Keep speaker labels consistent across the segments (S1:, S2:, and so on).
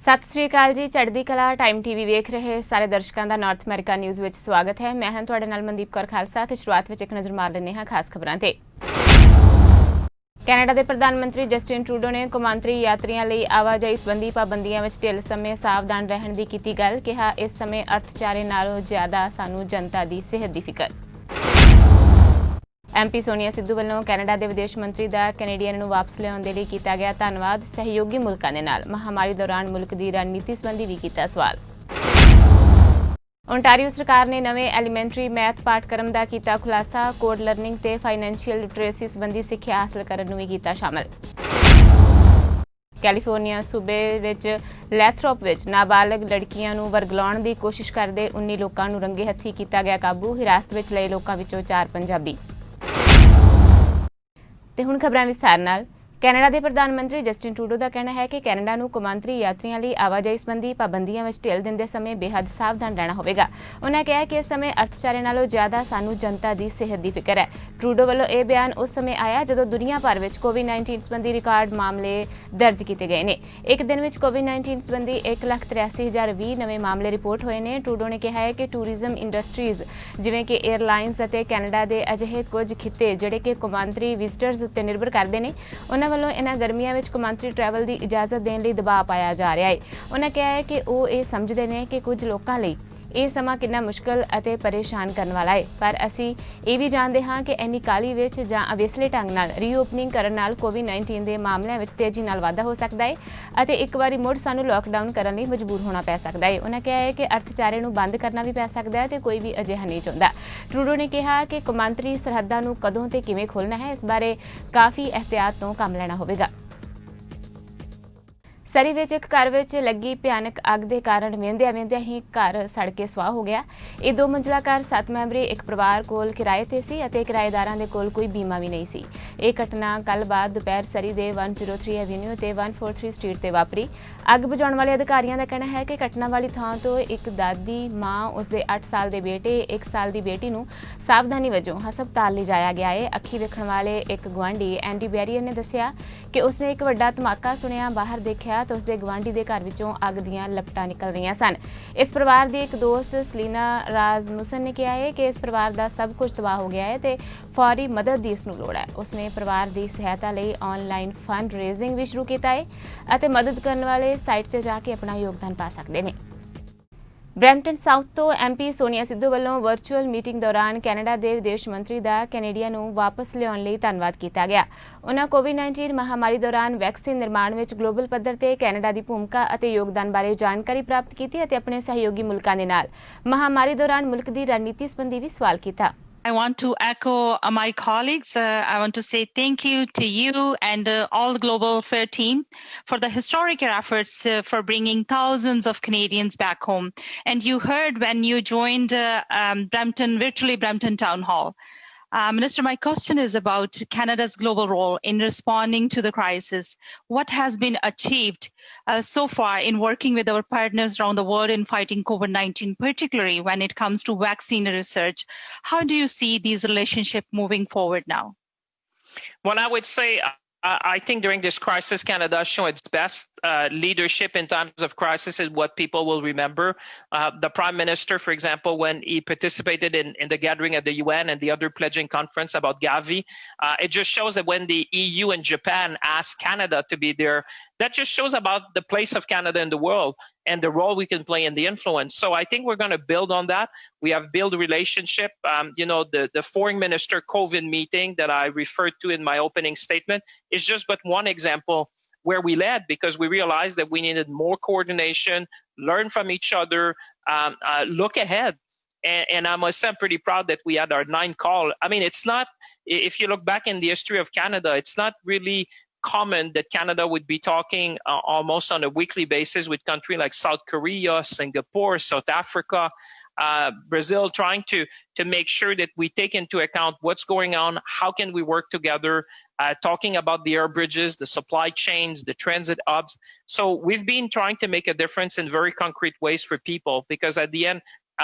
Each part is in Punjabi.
S1: ਸਤਿ ਸ੍ਰੀ ਅਕਾਲ ਜੀ। ਚੜ੍ਹਦੀ ਕਲਾ ਟਾਈਮ ਟੀਵੀ ਵੇਖ ਰਹੇ ਸਾਰੇ ਦਰਸ਼ਕਾਂ ਦਾ ਨਾਰਥ ਅਮਰੀਕਾ ਨਿਊਜ਼ ਵਿੱਚ ਸਵਾਗਤ ਹੈ। ਮੈਂ ਹਾਂ ਤੁਹਾਡੇ ਨਾਲ ਮਨਦੀਪ ਕੌਰ ਖਾਲਸਾ ਤੇ ਸ਼ੁਰੂਆਤ ਵਿੱਚ ਇੱਕ ਨਜ਼ਰ ਮਾਰ ਲੈਂਦੇ ਹਾਂ ਖਾਸ ਖਬਰਾਂ ਤੇ। ਕੈਨੇਡਾ ਦੇ ਪ੍ਰਧਾਨ ਮੰਤਰੀ ਜਸਟਿਨ ਟਰੂਡੋ ਨੇ ਕੌਮਾਂਤਰੀ ਯਾਤਰੀਆਂ ਲਈ ਆਵਾਜਾਈ ਸੰਬੰਧੀ ਪਾਬੰਦੀਆਂ ਵਿੱਚ ਢਿੱਲ ਸਮੇਂ ਸਾਵਧਾਨ ਰਹਿਣ ਦੀ ਕੀਤੀ ਗੱਲ। ਕਿਹਾ, ਇਸ ਸਮੇਂ ਅਰਥਚਾਰੇ ਨਾਲੋਂ ਜ਼ਿਆਦਾ ਸਾਨੂੰ ਜਨਤਾ ਦੀ ਸਿਹਤ ਦੀ ਫਿਕਰ। MP ਸੋਨੀਆ ਸਿੱਧੂ ਵੱਲੋਂ ਕੈਨੇਡਾ ਦੇ ਵਿਦੇਸ਼ ਮੰਤਰੀ ਦਾ ਕੈਨੇਡੀਅਨ ਨੂੰ ਵਾਪਸ ਲਿਆਉਣ ਦੇ ਲਈ ਕੀਤਾ ਗਿਆ ਧੰਨਵਾਦ। ਸਹਿਯੋਗੀ ਮੁਲਕਾਂ ਦੇ ਨਾਲ ਮਹਾਮਾਰੀ ਦੌਰਾਨ ਮੁਲਕ ਦੀ ਰਣਨੀਤੀ ਸੰਬੰਧੀ ਵੀ ਕੀਤਾ ਸਵਾਲ। ਓਨਟਾਰੀਓ ਸਰਕਾਰ ਨੇ ਨਵੇਂ ਐਲੀਮੈਂਟਰੀ ਮੈਥ ਪਾਠਕ੍ਰਮ ਦਾ ਕੀਤਾ ਖੁਲਾਸਾ। ਕੋਡ ਲਰਨਿੰਗ ਤੇ ਫਾਈਨੈਂਸ਼ੀਅਲ ਲਿਟਰੇਸੀ ਸੰਬੰਧੀ ਸਿੱਖਿਆ ਹਾਸਲ ਕਰਨ ਨੂੰ ਵੀ ਕੀਤਾ ਸ਼ਾਮਲ। ਕੈਲੀਫੋਰਨੀਆ ਸੂਬੇ ਵਿੱਚ ਲੈਥਰੋਪ ਵਿੱਚ ਨਾਬਾਲਗ ਲੜਕੀਆਂ ਨੂੰ ਵਰਗਲਾਉਣ ਦੀ ਕੋਸ਼ਿਸ਼ ਕਰਦੇ 19 ਲੋਕਾਂ ਨੂੰ ਰੰਗੇ ਹੱਥੀਂ ਕੀਤਾ ਗਿਆ ਕਾਬੂ। ਹਿਰਾਸਤ ਵਿੱਚ ਲਏ ਲੋਕਾਂ ਵਿੱਚੋਂ 4 ਪੰਜਾਬੀ। ਤੇ ਹੁਣ ਖਬਰਾਂ ਵਿਸਥਾਰ ਨਾਲ। ਕੈਨੇਡਾ ਦੇ ਪ੍ਰਧਾਨ ਮੰਤਰੀ ਜਸਟਿਨ ਟਰੂਡੋ ਦਾ ਕਹਿਣਾ ਹੈ ਕਿ ਕੈਨੇਡਾ ਨੂੰ ਕੌਮਾਂਤਰੀ ਯਾਤਰੀਆਂ ਲਈ ਆਵਾਜਾਈ ਸੰਬੰਧੀ ਪਾਬੰਦੀਆਂ ਵਿੱਚ ਢਿੱਲ ਦਿੰਦੇ ਸਮੇਂ ਬੇਹੱਦ ਸਾਵਧਾਨ ਰਹਿਣਾ ਹੋਵੇਗਾ। ਉਨ੍ਹਾਂ ਕਿਹਾ ਕਿ ਇਸ ਸਮੇਂ ਅਰਥਚਾਰੇ ਨਾਲੋਂ ਜ਼ਿਆਦਾ ਸਾਨੂੰ ਜਨਤਾ ਦੀ ਸਿਹਤ ਦੀ ਫਿਕਰ ਹੈ। ਟਰੂਡੋ ਵੱਲੋਂ ਇਹ ਬਿਆਨ ਉਸ ਸਮੇਂ ਆਇਆ ਜਦੋਂ ਦੁਨੀਆ ਭਰ ਵਿੱਚ ਕੋਵਿਡ-19 ਸੰਬੰਧੀ ਰਿਕਾਰਡ ਮਾਮਲੇ ਦਰਜ ਕੀਤੇ ਗਏ ਨੇ। ਇੱਕ ਦਿਨ ਵਿੱਚ ਕੋਵਿਡ-19 ਸੰਬੰਧੀ 1,83,020 ਨਵੇਂ ਮਾਮਲੇ ਰਿਪੋਰਟ ਹੋਏ ਨੇ। ਟਰੂਡੋ ਨੇ ਕਿਹਾ ਹੈ ਕਿ ਟੂਰਿਜ਼ਮ ਇੰਡਸਟਰੀਜ਼ ਜਿਵੇਂ ਕਿ 에ਅਰਲਾਈਨਸ ਅਤੇ ਕੈਨੇਡਾ ਦੇ ਅਜਿਹੇ ਕੁਝ ਖਿੱਤੇ ਜਿਹੜੇ ਕਿ ਕੌਮਾਂਤਰੀ ਵਿਜ਼ਟਰਸ ਉੱਤੇ ਨਿਰਭਰ ਕਰਦੇ ਨੇ, ਉਹਨਾਂ ਵੱਲੋਂ ਇਹਨਾਂ ਗਰਮੀਆਂ ਵਿੱਚ ਕੌਮਾਂਤਰੀ ਟਰੈਵਲ ਦੀ ਇਜਾਜ਼ਤ ਦੇਣ ਲਈ ਦਬਾਅ ਪਾਇਆ ਜਾ ਰਿਹਾ ਹੈ। ਉਹਨਾਂ ਕਿਹਾ ਹੈ ਕਿ ਉਹ ਇਹ ਸਮਝਦੇ ਨੇ ਕਿ ਕੁਝ ਲੋਕਾਂ ਲਈ ਇਹ ਸਮਾਂ ਕਿੰਨਾ ਮੁਸ਼ਕਲ ਅਤੇ ਪਰੇਸ਼ਾਨ ਕਰਨ ਵਾਲਾ ਹੈ, ਪਰ ਅਸੀਂ ਇਹ ਵੀ ਜਾਣਦੇ ਹਾਂ ਕਿ ਇੰਨੀ ਕਾਹਲੀ ਵਿੱਚ ਜਾਂ ਅਵੇਸਲੇ ਢੰਗ ਨਾਲ ਰੀਓਪਨਿੰਗ ਕਰਨ ਨਾਲ ਕੋਵਿਡ-19 ਦੇ ਮਾਮਲਿਆਂ ਵਿੱਚ ਤੇਜ਼ੀ ਨਾਲ ਵਾਧਾ ਹੋ ਸਕਦਾ ਹੈ ਅਤੇ ਇੱਕ ਵਾਰੀ ਮੁੜ ਸਾਨੂੰ ਲਾਕਡਾਊਨ ਕਰਨ ਲਈ ਮਜਬੂਰ ਹੋਣਾ ਪੈ ਸਕਦਾ ਹੈ। ਉਹਨਾਂ ਕਿਹਾ ਹੈ ਕਿ ਅਰਥਚਾਰੇ ਨੂੰ ਬੰਦ ਕਰਨਾ ਵੀ ਪੈ ਸਕਦਾ ਹੈ ਤੇ ਕੋਈ ਵੀ ਅਜਿਹਾ ਨਹੀਂ ਚਾਹੁੰਦਾ। ਟਰੂਡੋ ਨੇ ਕਿਹਾ ਕਿ ਕੌਮਾਂਤਰੀ ਸਰਹੱਦਾਂ ਨੂੰ ਕਦੋਂ ਤੇ ਕਿਵੇਂ ਖੋਲ੍ਹਣਾ ਹੈ, ਇਸ ਬਾਰੇ ਕਾਫੀ ਇਹਤਿਆਤ ਤੋਂ ਕੰਮ ਲੈਣਾ ਹੋਵੇਗਾ। ਸਰੀ ਵਿੱਚ ਇੱਕ ਘਰ ਵਿੱਚ ਲੱਗੀ ਭਿਆਨਕ ਅੱਗ ਦੇ ਕਾਰਨ ਵਹਿੰਦਿਆਂ ਹੀ ਘਰ ਸੜ ਕੇ ਸੁਆਹ ਹੋ ਗਿਆ। ਇਹ 2 ਮੰਜ਼ਿਲਾ ਘਰ 7 ਮੈਂਬਰੀ ਇੱਕ ਪਰਿਵਾਰ ਕੋਲ ਕਿਰਾਏ ਤੇ ਸੀ ਅਤੇ ਕਿਰਾਏਦਾਰਾਂ ਦੇ ਕੋਲ ਕੋਈ ਬੀਮਾ ਵੀ ਨਹੀਂ ਸੀ। ਇਹ ਘਟਨਾ ਕੱਲ੍ਹ ਬਾਅਦ ਦੁਪਹਿਰ ਸਰੀ ਦੇ 103 ਐਵੀਨਿਊ ਤੇ 143 ਸਟਰੀਟ ਤੇ ਵਾਪਰੀ। ਅੱਗ ਬੁਝਾਉਣ ਵਾਲੇ ਅਧਿਕਾਰੀਆਂ ਦਾ ਕਹਿਣਾ ਹੈ ਕਿ ਘਟਨਾ ਵਾਲੀ ਥਾਂ ਤੋਂ ਇੱਕ ਦਾਦੀ ਮਾਂ, ਉਸਦੇ 8 ਸਾਲ ਦੇ ਬੇਟੇ, 1 ਸਾਲ ਦੀ ਬੇਟੀ ਨੂੰ ਸਾਵਧਾਨੀ ਵਜੋਂ ਹਸਪਤਾਲ ਲਿਜਾਇਆ ਗਿਆ ਹੈ। ਅੱਖੀ ਵੇਖਣ ਵਾਲੇ ਇੱਕ ਗੁਆਂਢੀ ਐਂਡੀ ਬੈਰੀਅਰ ਨੇ ਦੱਸਿਆ ਕਿ ਉਸਨੇ ਇੱਕ ਵੱਡਾ ਧਮਾਕਾ ਸੁਣਿਆ। ਬਾਹਰ ਦੇਖਿਆ ਤਾਂ ਉਸਦੇ ਗੁਆਂਢੀ ਦੇ ਘਰ ਵਿੱਚੋਂ ਅੱਗ ਦੀਆਂ ਲਪਟਾਂ ਨਿਕਲ ਰਹੀਆਂ ਸਨ। ਇਸ ਪਰਿਵਾਰ ਦੀ ਇੱਕ ਦੋਸਤ ਸਲੀਨਾ ਰਾਜ਼ਮੁਸਨ ਨੇ ਕਿਹਾ ਹੈ ਕਿ ਇਸ ਪਰਿਵਾਰ ਦਾ ਸਭ ਕੁਝ ਤਬਾਹ ਹੋ ਗਿਆ ਹੈ ਤੇ ਫੌਰੀ ਮਦਦ ਦੀ ਇਸ ਨੂੰ ਲੋੜ ਹੈ। ਉਸਨੇ ਪਰਿਵਾਰ ਦੀ ਸਹਾਇਤਾ ਲਈ ਆਨਲਾਈਨ ਫੰਡ ਰੇਜ਼ਿੰਗ ਵੀ ਸ਼ੁਰੂ ਕੀਤਾ ਹੈ ਅਤੇ ਮਦਦ ਕਰਨ ਵਾਲੇ ਸਾਈਟ ਤੇ ਜਾ ਕੇ ਆਪਣਾ ਯੋਗਦਾਨ ਪਾ ਸਕਦੇ ਨੇ। ਬਰੈਂਪਟਨ ਸਾਊਥ ਤੋਂ MP ਸੋਨੀਆ ਸਿੱਧੂ ਵੱਲੋਂ ਵਰਚੁਅਲ ਮੀਟਿੰਗ ਦੌਰਾਨ ਕੈਨੇਡਾ ਦੇ ਵਿਦੇਸ਼ ਮੰਤਰੀ ਦਾ ਕੈਨੇਡੀਆ ਨੂੰ ਵਾਪਸ ਲਿਆਉਣ ਲਈ ਧੰਨਵਾਦ ਕੀਤਾ ਗਿਆ। ਉਨ੍ਹਾਂ ਕੋਵਿਡ-19 ਮਹਾਮਾਰੀ ਦੌਰਾਨ ਵੈਕਸੀਨ ਨਿਰਮਾਣ ਵਿੱਚ ਗਲੋਬਲ ਪੱਧਰ ਤੇ ਕੈਨੇਡਾ ਦੀ ਭੂਮਿਕਾ ਅਤੇ ਯੋਗਦਾਨ ਬਾਰੇ ਜਾਣਕਾਰੀ ਪ੍ਰਾਪਤ ਕੀਤੀ ਅਤੇ ਆਪਣੇ ਸਹਿਯੋਗੀ ਮੁਲਕਾਂ ਦੇ ਨਾਲ ਮਹਾਮਾਰੀ ਦੌਰਾਨ ਮੁਲਕ ਦੀ ਰਣਨੀਤੀ ਸੰਬੰਧੀ ਵੀ ਸਵਾਲ ਕੀਤਾ।
S2: I want to echo my colleagues. I want to say thank you to you and all the Global Fair team for the historic efforts for bringing thousands of Canadians back home. And you heard when you joined virtually Brampton Town Hall. Minister, my question is about Canada's global role in responding to the crisis. What has been achieved so far in working with our partners around the world in fighting COVID-19, particularly when it comes to vaccine research? How do you see these relationships moving forward now?
S3: Well, I would say I think during this crisis, Canada has shown its best leadership in times of crisis is what people will remember. The Prime Minister, for example, when he participated in the gathering at the UN and the other pledging conference about Gavi, it just shows that when the EU and Japan asked Canada to be there, that just shows about the place of Canada in the world and the role we can play in the influence. So I think we're going to build on that. We have built a relationship. The foreign minister COVID meeting that I referred to in my opening statement is just but one example where we led because we realized that we needed more coordination, learn from each other, look ahead. And I must say I'm pretty proud that we had our 9th call. I mean, it's not, if you look back in the history of Canada, it's not really common that Canada would be talking almost on a weekly basis with countries like South Korea, Singapore, South Africa, Brazil, trying to make sure that we take into account what's going on, how can we work together, talking about the air bridges, the supply chains, the transit hubs. So we've been trying to make a difference in very concrete ways for people because at the end,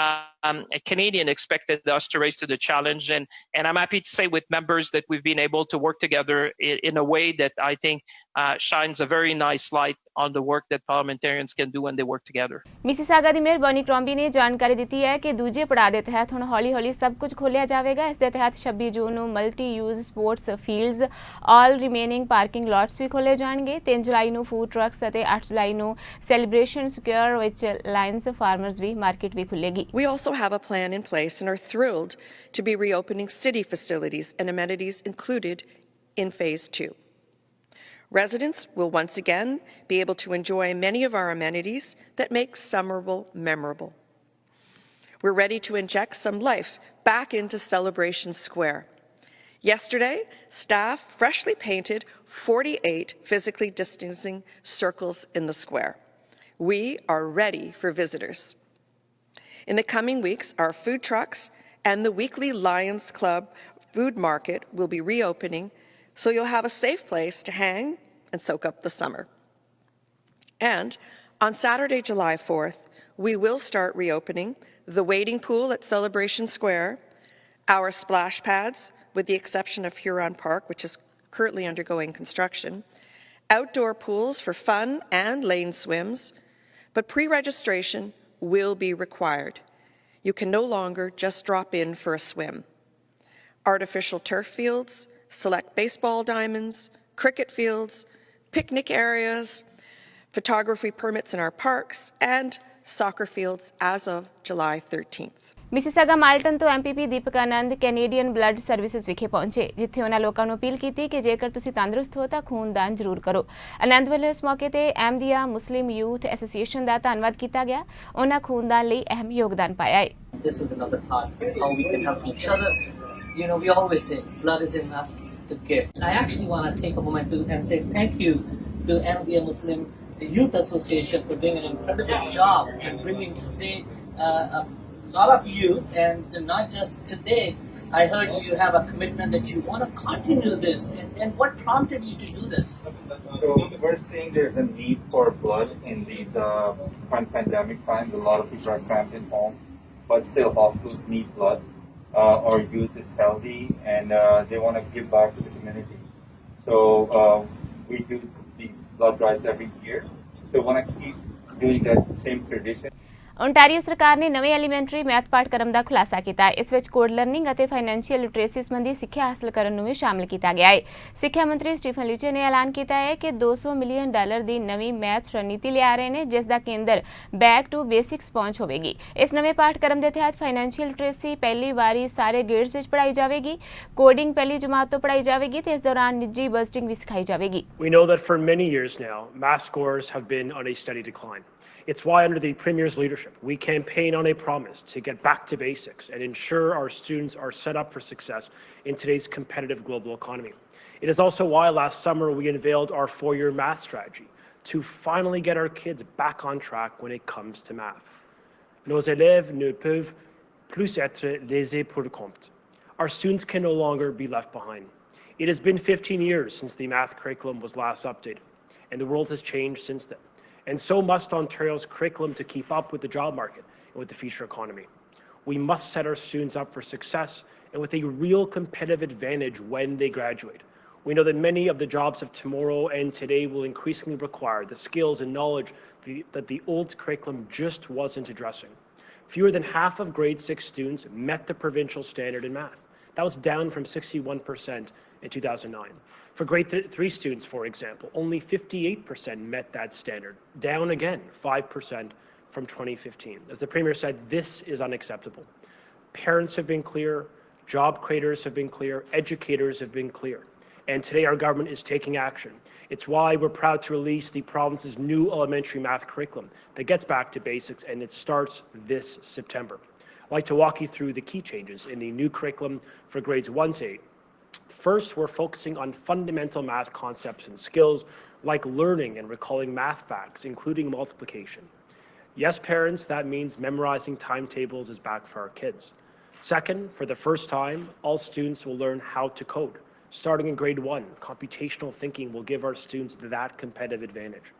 S3: a Canadian expected us to rise to the challenge. And I'm happy to say with members that we've been able to work together in a way that I think shines a very nice light on the work that parliamentarians can do when they work together.
S1: Mississauga the mayor Bonnie ਕ੍ਰੋਂਬੀ ਨੇ ਜਾਣਕਾਰੀ ਦਿੱਤੀ ਹੈ ਕਿ ਦੂਜੇ ਪੜਾਅ ਦੇ ਤਹਿਤ ਹੁਣ ਹੌਲੀ-ਹੌਲੀ ਸਭ ਕੁਝ ਖੋਲ੍ਹਿਆ ਜਾਵੇਗਾ। ਇਸ ਦੇ ਤਹਿਤ 26 ਜੂਨ ਨੂੰ ਮਲਟੀ ਯੂਜ਼ ਸਪੋਰਟਸ ਫੀਲਡਸ, ਆਲ ਰਿਮੇਨਿੰਗ ਪਾਰਕਿੰਗ ਲੋਟਸ ਵੀ ਖੋਲ੍ਹੇ ਜਾਣਗੇ। 3 ਜੁਲਾਈ ਨੂੰ ਫੂਡ ਟਰੱਕਸ ਅਤੇ 8 ਜੁਲਾਈ ਨੂੰ ਸੈਲੀਬ੍ਰੇਸ਼ਨ ਸਕੁਅਰ ਵਿੱਚ ਲਾਇਨਸ ਫਾਰਮਰਸ ਵੀ ਮਾਰਕੀਟ ਵੀ ਖੁੱਲ੍ਹੇਗੀ।
S4: We also have a plan in place and are thrilled to be reopening city facilities and amenities included in Phase 2. Residents will once again be able to enjoy many of our amenities that make Somerville memorable. We're ready to inject some life back into Celebration Square. Yesterday, staff freshly painted 48 physically distancing circles in the square. We are ready for visitors. In the coming weeks, our food trucks and the weekly Lions Club food market will be reopening, so you'll have a safe place to hang and soak up the summer. And on Saturday, July 4th, we will start reopening the wading pool at Celebration Square, our splash pads, with the exception of Huron Park, which is currently undergoing construction, outdoor pools for fun and lane swims, but pre-registration will be required. You can no longer just drop in for a swim. Artificial turf fields, select baseball diamonds, cricket fields, picnic areas, photography permits in our parks, and soccer fields as of July 13th.
S1: Mississauga Malton ਤੋਂ ਐਮਪੀਪੀ ਦੀਪਕ ਆਨੰਦ ਕੈਨੇਡੀਅਨ ਬਲੱਡ ਸਰਵਿਸਿਜ਼ ਵਿਖੇ ਪਹੁੰਚੇ, ਜਿੱਥੇ ਉਹਨਾਂ ਲੋਕਾਂ ਨੂੰ ਅਪੀਲ ਕੀਤੀ ਕਿ ਜੇਕਰ ਤੁਸੀਂ ਤੰਦਰੁਸਤ ਹੋ ਤਾਂ ਖੂਨਦਾਨ ਜ਼ਰੂਰ ਕਰੋ। ਆਨੰਦ ਵੱਲੋਂ ਇਸ ਮੌਕੇ ਤੇ ਅਹਿਮਦੀਆ ਮੁਸਲਿਮ ਯੂਥ ਐਸੋਸੀਏਸ਼ਨ ਦਾ ਧੰਨਵਾਦ ਕੀਤਾ ਗਿਆ। ਉਹਨਾਂ ਖੂਨਦਾਨ ਲਈ ਅਹਿਮ ਯੋਗਦਾਨ ਪਾਇਆ ਹੈ।
S5: This is another part how we can help each other. You know, we always say blood is in us to give. I actually want to take a moment and say thank you to Ahmadiyya Muslim Youth Association for doing an incredible job and bringing today a lot of youth, and not just today. I heard you have a commitment that you want to continue this, and what prompted you to do this?
S6: So we're seeing there's a need for blood in these pandemic times. A lot of people are cramped in home, but still hospitals need blood. Our youth is healthy and they want to give back to the community. So we do these blood drives every year. So we want to keep doing that same tradition.
S1: Ontario ਸਰਕਾਰ ਨੇ ਨਵੇਂ ਐਲੀਮੈਂਟਰੀ ਮੈਥ ਪਾਠਕ੍ਰਮ ਦਾ ਖੁਲਾਸਾ ਕੀਤਾ ਹੈ। ਇਸ ਵਿੱਚ ਕੋਡ ਲਰਨਿੰਗ ਅਤੇ ਫਾਈਨੈਂਸ਼ੀਅਲ ਲਿਟਰੇਸੀ ਸੰਬੰਧੀ ਸਿੱਖਿਆ ਹਾਸਲ ਕਰਨ ਨੂੰ ਵੀ ਸ਼ਾਮਲ ਕੀਤਾ ਗਿਆ ਹੈ। ਸਿੱਖਿਆ ਮੰਤਰੀ ਸਟੀਫਨ ਲੀਚੇ ਨੇ ਐਲਾਨ ਕੀਤਾ ਹੈ ਕਿ $200 ਮਿਲੀਅਨ ਦੀ ਨਵੀਂ ਮੈਥ ਰਣਨੀਤੀ ਲਿਆ ਰਹੇ ਨੇ, ਜਿਸ ਦਾ ਕੇਂਦਰ ਬੈਕ ਟੂ ਬੇਸਿਕਸ ਪਹੁੰਚ ਹੋਵੇਗੀ। ਇਸ ਨਵੇਂ ਪਾਠਕ੍ਰਮ ਦੇ ਤਹਿਤ ਫਾਈਨੈਂਸ਼ੀਅਲ ਲਿਟਰੇਸੀ ਪਹਿਲੀ ਵਾਰੀ ਸਾਰੇ ਗ੍ਰੇਡਸ ਵਿੱਚ ਪੜ੍ਹਾਈ ਜਾਵੇਗੀ, ਕੋਡਿੰਗ ਪਹਿਲੀ ਜਮਾਤ ਤੋਂ ਪੜ੍ਹਾਈ ਜਾਵੇਗੀ ਤੇ ਇਸ ਦੌਰਾਨ ਨਿੱਜੀ ਬਜਟਿੰਗ ਵੀ ਸਿਖਾਈ ਜਾਵੇਗੀ।
S7: We know that for many years now, math scores have been on a steady decline. It's why under the Premier's leadership, we campaign on a promise to get back to basics and ensure our students are set up for success in today's competitive global economy. It is also why last summer we unveiled our 4-year math strategy to finally get our kids back on track when it comes to math. Nos élèves ne peuvent plus être lésés pour le compte. Our students can no longer be left behind. It has been 15 years since the math curriculum was last updated, and the world has changed since then. And so must Ontario's curriculum to keep up with the job market and with the future economy. We must set our students up for success and with a real competitive advantage when they graduate. We know that many of the jobs of tomorrow and today will increasingly require the skills and knowledge that the old curriculum just wasn't addressing. Fewer than half of grade 6 students met the provincial standard in math. That was down from 61% in 2009. For grade 3 students, for example, only 58% met that standard, down again 5% from 2015. As the Premier said, this is unacceptable. Parents have been clear, job creators have been clear, educators have been clear. And today our government is taking action. It's why we're proud to release the province's new elementary math curriculum that gets back to basics, and it starts this September. I'd like to walk you through the key changes in the new curriculum for grades 1 to 8. First, we're focusing on fundamental math concepts and skills like learning and recalling math facts, including multiplication. Yes, parents, that means memorizing timetables is back for our kids. Second, for the first time, all students will learn how to code. Starting in grade 1, computational thinking will give our students that competitive advantage.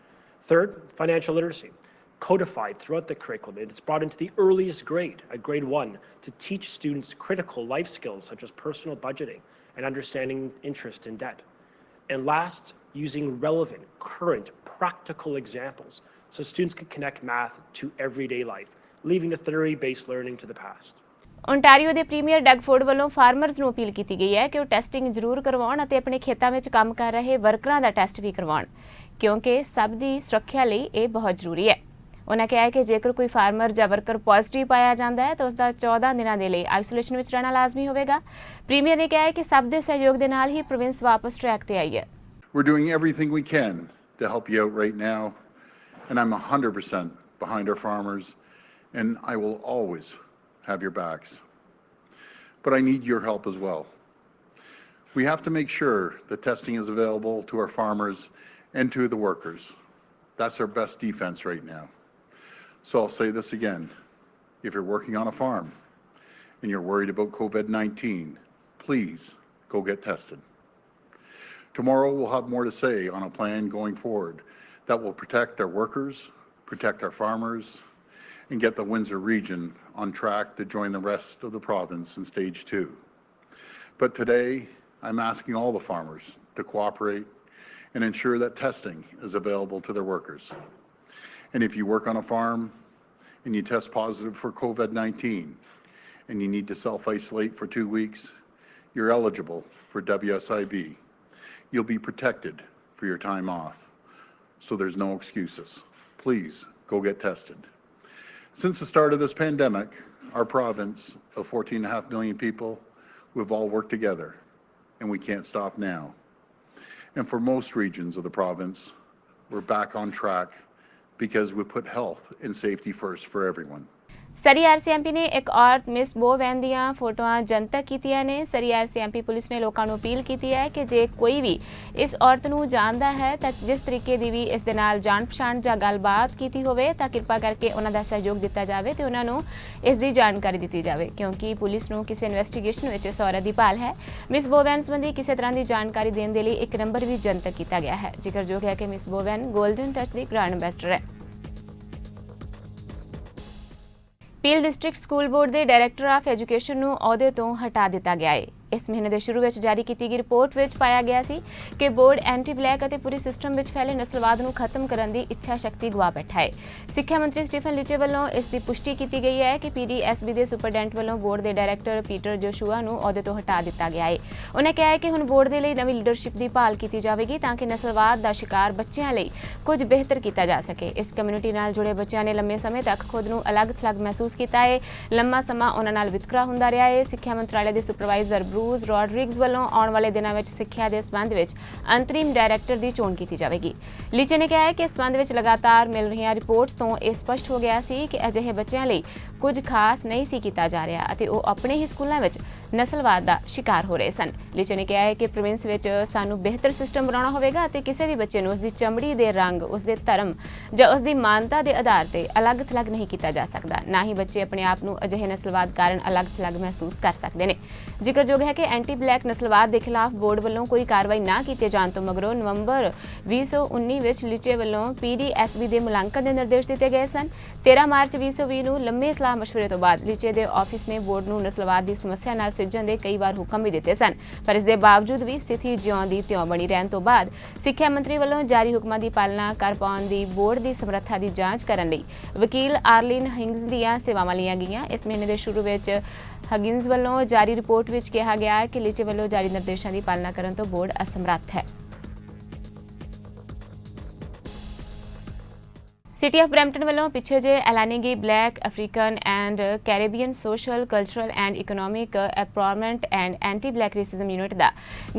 S7: Third, financial literacy. codified throughout the curriculum. It's brought into the earliest grade, at grade 1, to teach students critical life skills such as personal budgeting and understanding interest and debt. And last, using relevant, current, practical examples so students can connect math to everyday life, leaving the theory-based learning to the past.
S1: Ontario ਦੇ ਪ੍ਰੀਮੀਅਰ ਡਗ ਫੋਰਡ ਵੱਲੋਂ ਫਾਰਮਰਜ਼ ਨੂੰ ਅਪੀਲ ਕੀਤੀ ਗਈ ਹੈ ਕਿ ਉਹ ਟੈਸਟਿੰਗ ਜ਼ਰੂਰ ਕਰਵਾਉਣ ਅਤੇ ਆਪਣੇ ਖੇਤਾਂ ਵਿੱਚ ਕੰਮ ਕਰ ਰਹੇ ਵਰਕਰਾਂ ਦਾ ਟੈਸਟ ਵੀ ਕਰਵਾਉਣ, ਕਿਉਂਕਿ ਸਭ ਦੀ ਸੁਰੱਖਿਆ ਲਈ ਇਹ ਬਹੁਤ ਜ਼ਰੂਰੀ ਹੈ। ਉਹਨਾਂ ਕਿਹਾ ਹੈ ਕਿ ਜੇਕਰ ਕੋਈ ਫਾਰਮਰ ਜਾਂ ਵਰਕਰ ਪੋਜ਼ਿਟਿਵ ਪਾਇਆ ਜਾਂਦਾ ਹੈ ਤਾਂ ਉਸ ਦਾ 14 ਦਿਨਾਂ ਦੇ ਲਈ ਆਈਸੋਲੇਸ਼ਨ ਵਿੱਚ ਰਹਿਣਾ ਲਾਜ਼ਮੀ ਹੋਵੇਗਾ। ਪ੍ਰੀਮੀਅਰ ਨੇ ਕਿਹਾ ਹੈ ਕਿ ਸਭ ਦੇ ਸਹਿਯੋਗ ਦੇ ਨਾਲ ਹੀ ਪ੍ਰੋਵਿੰਸ ਵਾਪਸ ਟਰੈਕ ਤੇ ਆਈ ਹੈ।
S8: We're doing everything we can to help you out right now, and I'm 100% behind our farmers, and I will always have your backs. But I need your help as well. We have to make sure that testing is available to our farmers and to the workers. That's our best defense right now. So I'll say this again. If you're working on a farm and you're worried about COVID-19, please go get tested. Tomorrow we'll have more to say on a plan going forward that will protect our workers, protect our farmers, and get the Windsor region on track to join the rest of the province in stage 2. But today, I'm asking all the farmers to cooperate and ensure that testing is available to their workers. And if you work on a farm and you test positive for COVID-19 and you need to self-isolate for 2 weeks, you're eligible for WSIB. You'll be protected for your time off. So there's no excuses. Please go get tested. Since the start of this pandemic, our province of 14.5 million people, we've all worked together, and we can't stop now. And for most regions of the province, we're back on track because we put health and safety first for everyone.
S1: Surrey RCMP ਨੇ ਇੱਕ ਔਰਤ ਮਿਸ ਬੋਵੈਨ ਦੀਆਂ ਫੋਟੋਆਂ ਜਨਤਕ ਕੀਤੀਆਂ ਨੇ। ਸਰੀ ਆਰਸੀਐਮਪੀ ਪੁਲਿਸ ਨੇ ਲੋਕਾਂ ਨੂੰ ਅਪੀਲ ਕੀਤੀ ਹੈ ਕਿ ਜੇ ਕੋਈ ਵੀ ਇਸ ਔਰਤ ਨੂੰ ਜਾਣਦਾ ਹੈ ਤਾਂ ਜਿਸ ਤਰੀਕੇ ਦੀ ਵੀ ਇਸ ਦੇ ਨਾਲ ਜਾਣ ਪਛਾਣ ਜਾਂ ਗੱਲਬਾਤ ਕੀਤੀ ਹੋਵੇ ਤਾਂ ਕਿਰਪਾ ਕਰਕੇ ਉਹਨਾਂ ਦਾ ਸਹਿਯੋਗ ਦਿੱਤਾ ਜਾਵੇ ਤੇ ਉਹਨਾਂ ਨੂੰ ਇਸ ਦੀ ਜਾਣਕਾਰੀ ਦਿੱਤੀ ਜਾਵੇ, ਕਿਉਂਕਿ ਪੁਲਿਸ ਨੂੰ ਕਿਸੇ ਇਨਵੈਸਟੀਗੇਸ਼ਨ ਵਿੱਚ ਇਸ ਔਰਤ ਦੀ ਭਾਲ ਹੈ। ਮਿਸ ਬੋਵੈਨ ਸੰਬੰਧੀ ਕਿਸੇ ਤਰ੍ਹਾਂ ਦੀ ਜਾਣਕਾਰੀ ਦੇਣ ਦੇ ਲਈ ਇੱਕ ਨੰਬਰ ਵੀ ਜਨਤਕ ਕੀਤਾ ਗਿਆ ਹੈ। ਜ਼ਿਕਰਯੋਗ ਹੈ ਕਿ ਮਿਸ ਬੋਵੈਨ ਗੋਲਡਨ ਟੱਚ ਦੀ ਗ੍ਰਾਂਡ ਐਂਬੈਸਡਰ ਹੈ। ਪੀਲ ਡਿਸਟ੍ਰਿਕਟ ਸਕੂਲ ਬੋਰਡ ਦੇ ਡਾਇਰੈਕਟਰ ਆਫ ਐਜੂਕੇਸ਼ਨ ਨੂੰ ਅਹੁਦੇ ਤੋਂ ਹਟਾ ਦਿੱਤਾ ਗਿਆ ਹੈ। ਇਸ ਮਹੀਨੇ ਦੇ ਸ਼ੁਰੂ ਵਿੱਚ ਜਾਰੀ ਕੀਤੀ ਗਈ ਰਿਪੋਰਟ ਵਿੱਚ ਪਾਇਆ ਗਿਆ ਸੀ ਕਿ ਬੋਰਡ ਐਂਟੀ ਬਲੈਕ ਅਤੇ ਪੂਰੇ ਸਿਸਟਮ ਵਿੱਚ ਫੈਲੇ ਨਸਲਵਾਦ ਨੂੰ ਖਤਮ ਕਰਨ ਦੀ ਇੱਛਾ ਸ਼ਕਤੀ ਗਵਾ ਬੈਠਾ ਹੈ। ਸਿੱਖਿਆ ਮੰਤਰੀ ਸਟੀਫਨ ਲਿਚੇ ਵੱਲੋਂ ਇਸ ਦੀ ਪੁਸ਼ਟੀ ਕੀਤੀ ਗਈ ਹੈ ਕਿ ਪੀਡੀਐਸਬੀ ਦੇ ਸੁਪਰਡੈਂਟ ਵੱਲੋਂ ਬੋਰਡ ਦੇ ਡਾਇਰੈਕਟਰ ਪੀਟਰ ਜੋਸ਼ੂਆ ਨੂੰ ਅਹੁਦੇ ਤੋਂ ਹਟਾ ਦਿੱਤਾ ਗਿਆ ਹੈ। ਉਹਨਾਂ ਕਿਹਾ ਹੈ ਕਿ ਹੁਣ ਬੋਰਡ ਦੇ ਲਈ ਨਵੀਂ ਲੀਡਰਸ਼ਿਪ ਦੀ ਭਾਲ ਕੀਤੀ ਜਾਵੇਗੀ ਤਾਂ ਕਿ ਨਸਲਵਾਦ ਦਾ ਸ਼ਿਕਾਰ ਬੱਚਿਆਂ ਲਈ ਕੁਝ ਬਿਹਤਰ ਕੀਤਾ ਜਾ ਸਕੇ। ਇਸ ਕਮਿਊਨਿਟੀ ਨਾਲ ਜੁੜੇ ਬੱਚਿਆਂ ਨੇ ਲੰਮੇ ਸਮੇਂ ਤੱਕ ਖੁਦ ਨੂੰ ਅਲੱਗ-ਥਲੱਗ ਮਹਿਸੂਸ ਕੀਤਾ ਹੈ। ਲੰਮਾ ਸਮਾਂ ਉਹਨਾਂ ਨਾਲ ਵਿਤਕਰਾ ਹੁੰਦਾ ਰਿਹਾ ਹੈ। ਸਿੱਖਿਆ ਮੰਤਰਾਲੇ ਦੇ ਸੁਪਰਵਾਈਜ਼ਰ ਬਰੂਸ ਰੋਡਰਿਗਜ਼ ਵੱਲੋਂ ਆਉਣ ਵਾਲੇ ਦਿਨਾਂ ਵਿੱਚ ਸਿੱਖਿਆ ਦੇ ਸੰਬੰਧ ਵਿੱਚ ਅੰਤਰਿਮ ਡਾਇਰੈਕਟਰ ਦੀ ਚੋਣ ਕੀਤੀ ਜਾਵੇਗੀ। ਲੀਚੇ ਨੇ ਕਿਹਾ ਹੈ ਕਿ ਇਸ ਸੰਬੰਧ ਵਿੱਚ ਲਗਾਤਾਰ ਮਿਲ ਰਹੀਆਂ ਰਿਪੋਰਟਸ ਤੋਂ ਇਹ ਸਪਸ਼ਟ ਹੋ ਗਿਆ ਸੀ ਕਿ ਅਜਿਹੇ ਬੱਚਿਆਂ ਲਈ ਕੁਝ ਖਾਸ ਨਹੀਂ ਸੀ ਕੀਤਾ ਜਾ ਰਿਹਾ ਅਤੇ ਉਹ ਆਪਣੇ ਹੀ ਸਕੂਲਾਂ ਵਿੱਚ ਨਸਲਵਾਦ ਦਾ ਸ਼ਿਕਾਰ ਹੋ ਰਹੇ ਸਨ। ਲੀਚੇ ਨੇ ਕਿਹਾ ਹੈ ਕਿ ਪ੍ਰੋਵਿੰਸ ਵਿੱਚ ਸਾਨੂੰ ਬਿਹਤਰ ਸਿਸਟਮ ਬਣਾਉਣਾ ਹੋਵੇਗਾ ਅਤੇ ਕਿਸੇ ਵੀ ਬੱਚੇ ਨੂੰ ਉਸਦੀ ਚਮੜੀ ਦੇ ਰੰਗ, ਉਸਦੇ ਧਰਮ ਜਾਂ ਉਸਦੀ ਮਾਨਤਾ ਦੇ ਆਧਾਰ ਤੇ ਅਲੱਗ-ਥਲੱਗ ਨਹੀਂ ਕੀਤਾ ਜਾ ਸਕਦਾ। ਨਾ ਹੀ ਬੱਚੇ ਆਪਣੇ ਆਪ ਨੂੰ ਅਜਿਹੇ ਨਸਲਵਾਦ ਕਾਰਨ ਅਲੱਗ-ਥਲੱਗ ਮਹਿਸੂਸ ਕਰ ਸਕਦੇ ਨੇ। ਜ਼ਿਕਰਯੋਗ ਹੈ ਕਿ ਐਂਟੀ ਬਲੈਕ ਨਸਲਵਾਦ ਦੇ ਖਿਲਾਫ ਬੋਰਡ ਵੱਲੋਂ ਕੋਈ ਕਾਰਵਾਈ ਨਾ ਕੀਤੇ ਜਾਣ ਤੋਂ ਮਗਰੋਂ ਨਵੰਬਰ 2019 ਵਿੱਚ ਲੀਚੇ ਵੱਲੋਂ ਪੀਡੀਐਸਬੀ ਦੇ ਮੁਲਾਂਕਣ ਦੇ ਨਿਰਦੇਸ਼ ਦਿੱਤੇ ਗਏ ਸਨ। 13 ਮਾਰਚ 2020 ਨੂੰ ਲੰਮੇ ਸਲਾਹ ਮਸ਼ਵਰੇ ਤੋਂ ਬਾਅਦ ਲੀਚੇ ਦੇ ਆਫਿਸ ਨੇ ਬੋਰਡ ਨੂੰ ਨਸਲਵਾਦ ਦੀ ਸਮੱਸਿਆ ਨਾਲ ਸਿੱਝਣ ਦੇ ਕਈ ਵਾਰ ਹੁਕਮ ਵੀ ਦਿੱਤੇ ਸਨ, ਪਰ ਇਸ ਦੇ ਬਾਵਜੂਦ ਵੀ ਸਥਿਤੀ ਜਿਉਂ ਦੀ ਤਿਉਂ ਬਣੀ ਰਹਿਣ ਤੋਂ ਬਾਅਦ ਸਿੱਖਿਆ ਮੰਤਰੀ ਵੱਲੋਂ ਜਾਰੀ ਹੁਕਮਾਂ ਦੀ ਪਾਲਣਾ ਕਰ ਪਾਉਣ ਦੀ ਬੋਰਡ ਦੀ ਸਮਰੱਥਾ ਦੀ ਜਾਂਚ ਕਰਨ ਲਈ ਵਕੀਲ ਆਰਲਿਨ ਹਿੰਗਜ਼ ਦੀਆਂ ਸੇਵਾਵਾਂ ਲਈਆਂ ਗਈਆਂ। ਇਸ ਮਹੀਨੇ ਦੇ ਸ਼ੁਰੂ ਵਿੱਚ ਹਿੰਗਜ਼ ਵੱਲੋਂ ਜਾਰੀ ਰਿਪੋਰਟ ਵਿੱਚ ਕਿਹਾ ਗਿਆ ਕਿ ਲੀਚੇ ਵੱਲੋਂ ਜਾਰੀ ਨਿਰਦੇਸ਼ਾਂ ਦੀ ਪਾਲਣਾ ਕਰਨ ਤੋਂ ਬੋਰਡ ਅਸਮਰੱਥ ਹੈ। ਸਿਟੀ ਆਫ ਬਰੈਂਪਟਨ ਵੱਲੋਂ ਪਿੱਛੇ ਜੇ ਐਲਾਨੀ ਗਈ black African and Caribbean social cultural and economic empowerment and anti black racism unit ਦਾ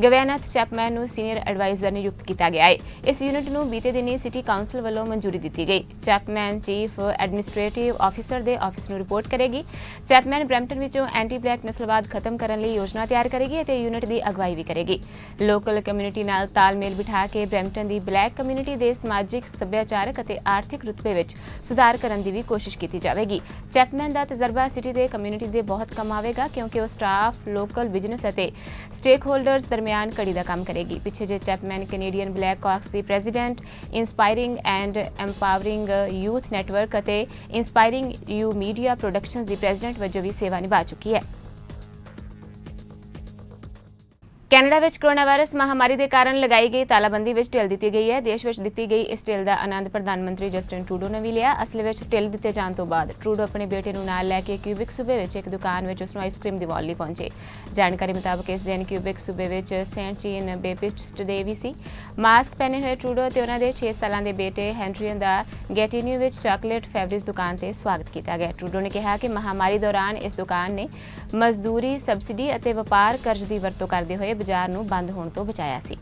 S1: ਗਵੈਨਥ ਚੈਪਮੈਨ ਨੂੰ ਸੀਨੀਅਰ ਐਡਵਾਈਜ਼ਰ ਨਿਯੁਕਤ ਕੀਤਾ ਗਿਆ ਹੈ। ਇਸ ਯੂਨਿਟ ਨੂੰ ਬੀਤੇ ਦਿਨੀ ਸਿਟੀ ਕਾਉਂਸਲ ਵੱਲੋਂ ਮਨਜ਼ੂਰੀ ਦਿੱਤੀ ਗਈ। ਚੈਪਮੈਨ ਚੀਫ ਐਡਮਿਨਿਸਟ੍ਰੇਟਿਵ ਆਫਿਸਰ ਦੇ ਆਫਿਸ ਨੂੰ ਰਿਪੋਰਟ ਕਰੇਗੀ। ਚੈਪਮੈਨ ਬਰੈਂਪਟਨ ਵਿੱਚੋਂ ਐਂਟੀ ਬਲੈਕ ਨਸਲਵਾਦ ਖਤਮ ਕਰਨ ਲਈ ਯੋਜਨਾ ਤਿਆਰ ਕਰੇਗੀ ਅਤੇ ਯੂਨਿਟ ਦੀ ਅਗਵਾਈ ਵੀ ਕਰੇਗੀ। ਲੋਕਲ ਕਮਿਊਨਿਟੀ ਨਾਲ ਤਾਲਮੇਲ ਬਿਠਾ ਕੇ ਬਰੈਂਪਟਨ ਦੀ ਬਲੈਕ ਕਮਿਊਨਿਟੀ ਦੇ ਸਮਾਜਿਕ, ਸੱਭਿਆਚਾਰਕ ਅਤੇ ਆਰਥਿਕ ਰੁਤਬੇ ਵਿੱਚ ਸੁਧਾਰ ਕਰਨ ਦੀ ਵੀ ਕੋਸ਼ਿਸ਼ ਕੀਤੀ ਜਾਵੇਗੀ। ਚੈਪਮੈਨ ਦਾ ਤਜਰਬਾ ਸਿਟੀ ਦੇ ਕਮਿਊਨਿਟੀ ਦੇ ਬਹੁਤ ਕੰਮ ਆਵੇਗਾ ਕਿਉਂਕਿ ਉਹ ਸਟਾਫ, ਲੋਕਲ ਬਿਜ਼ਨਸ ਅਤੇ ਸਟੇਕ ਹੋਲਡਰਸ ਦਰਮਿਆਨ ਕੜੀ ਦਾ ਕੰਮ ਕਰੇਗੀ। ਪਿੱਛੇ J Chapman Canadian black caucus ਦੀ president, inspiring and empowering youth network ਅਤੇ ਇੰਸਪਾਇਰਿੰਗ ਯੂ ਮੀਡੀਆ ਪ੍ਰੋਡਕਸ਼ਨਸ ਦੀ ਪ੍ਰੈਜ਼ੀਡੈਂਟ ਵਜੋਂ ਵੀ ਸੇਵਾ ਨਿਭਾ ਚੁੱਕੀ ਹੈ। ਕੈਨੇਡਾ ਵਿੱਚ ਕੋਰੋਨਾ ਵਾਇਰਸ ਮਹਾਮਾਰੀ ਦੇ ਕਾਰਨ ਲਗਾਈ ਗਈ ਤਾਲਾਬੰਦੀ ਵਿੱਚ ਢਿੱਲ ਦਿੱਤੀ ਗਈ ਹੈ। ਦੇਸ਼ ਵਿੱਚ ਦਿੱਤੀ ਗਈ ਇਸ ਢਿੱਲ ਦਾ ਆਨੰਦ ਪ੍ਰਧਾਨ ਮੰਤਰੀ ਜਸਟਿਨ ਟਰੂਡੋ ਨੇ ਵੀ ਲਿਆ। ਅਸਲ ਵਿੱਚ ਢਿੱਲ ਦਿੱਤੇ ਜਾਣ ਤੋਂ ਬਾਅਦ ਟਰੂਡੋ ਆਪਣੇ ਬੇਟੇ ਨੂੰ ਨਾਲ ਲੈ ਕੇ ਕਿਊਬਿਕ ਸੂਬੇ ਵਿੱਚ ਇੱਕ ਦੁਕਾਨ ਵਿੱਚ ਉਸ ਨੂੰ ਆਈਸਕ੍ਰੀਮ ਦਿਵਾਉਣ ਲਈ ਪਹੁੰਚੇ। ਜਾਣਕਾਰੀ ਮੁਤਾਬਕ ਇਸ ਦਿਨ ਕਿਊਬਿਕ ਸੂਬੇ ਵਿੱਚ ਸੇਂਟ ਜੀਨ ਬੈਪਟਿਸਟ ਡੇ ਵੀ ਸੀ। ਮਾਸਕ ਪਹਿਨੇ ਹੋਏ ਟਰੂਡੋ ਅਤੇ ਉਹਨਾਂ ਦੇ 6 ਸਾਲਾਂ ਦੇ ਬੇਟੇ ਹੈਨਰੀਅਨ ਦਾ ਗੈਟੀਨਿਊ ਵਿੱਚ ਚਾਕਲੇਟ ਫੈਬਰਿਜ ਦੁਕਾਨ ਤੇ ਸਵਾਗਤ ਕੀਤਾ ਗਿਆ। ਟਰੂਡੋ ਨੇ ਕਿਹਾ ਕਿ ਮਹਾਮਾਰੀ ਦੌਰਾਨ ਇਸ ਦੁਕਾਨ ਨੇ ਮਜ਼ਦੂਰੀ, ਸਬਸਿਡੀ ਅਤੇ ਵਪਾਰ ਕਰਜ਼ ਦੀ ਵਰਤੋਂ ਕਰਦੇ ਹੋਏ ਬਾਜ਼ਾਰ ਨੂੰ ਬੰਦ ਹੋਣ ਤੋਂ ਬਚਾਇਆ ਸੀ।